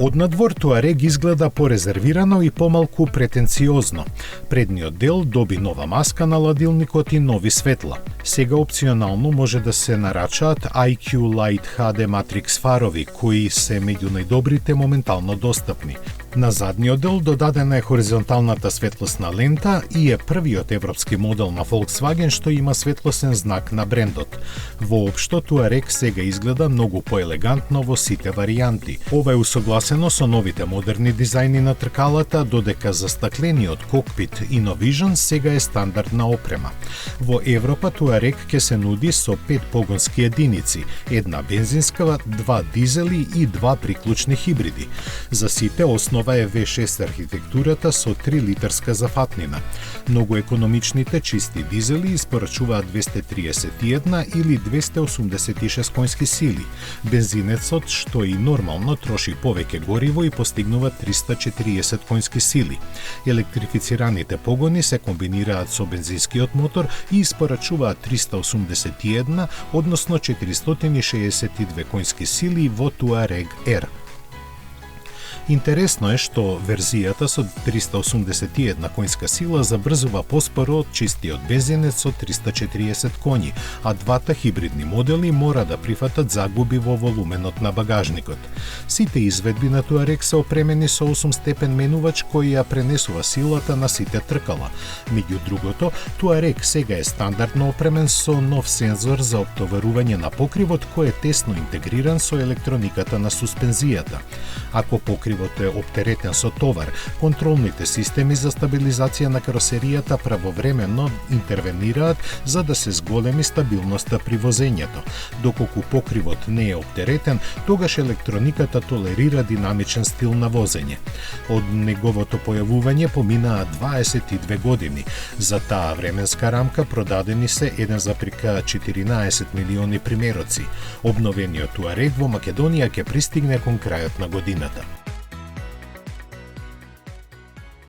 Однадвор Туарег изгледа порезервирано и помалку претенциозно. Предниот дел доби нова маска на ладилникот и нови светла. Сега опционално може да се нарачаат IQ Light HD Matrix фарови, кои се меѓу најдобрите моментално достапни. На задниот дел додадена е хоризонталната светлосна лента и е првиот европски модел на Volkswagen што има светлосен знак на брендот. Воопшто Туарег сега изгледа многу поелегантно во сите варијанти. Ова е усогласено со новите модерни дизајни на тркалата, додека застаклениот кокпит InnoVision сега е стандардна опрема. Во Европа Туарег ќе се нуди со 5 погонски единици, една бензинска, 2 дизели и 2 приклучни хибриди. За сите основа е V6 архитектурата со 3 литарска зафатнина. Многу економичните чисти дизели испорачуваат 231 или 286 конски сили. Бензинецот, што и нормално троши повеќе гориво и постигнува 340 конски сили. Електрифицираните погони се комбинираат со бензинскиот мотор и испорачуваат 381, односно 462 конски сили во Туарег R. Интересно е што верзијата со 381 конска сила забрзува поспоро од чистиот бензинец со 340 коњи, а двата хибридни модели мора да прифатат загуби во волуменот на багажникот. Сите изведби на Туарег се опремени со 8-степен менувач кој ја пренесува силата на сите тркала. Меѓу другото, Туарег сега е стандардно опремен со нов сензор за оптоварување на покривот кој е тесно интегриран со електрониката на суспензијата. Ако покривот е оптеретен со товар, контролните системи за стабилизација на каросеријата правовременно интервенираат за да се зголеми стабилноста при возењето. Доколку покривот не е оптеретен, тогаш електрониката толерира динамичен стил на возење. Од неговото појавување поминаа 22 години. За таа временска рамка продадени се 1,14 милиони примероци. Обновениот Туарег во Македонија ќе пристигне кон крајот на годината.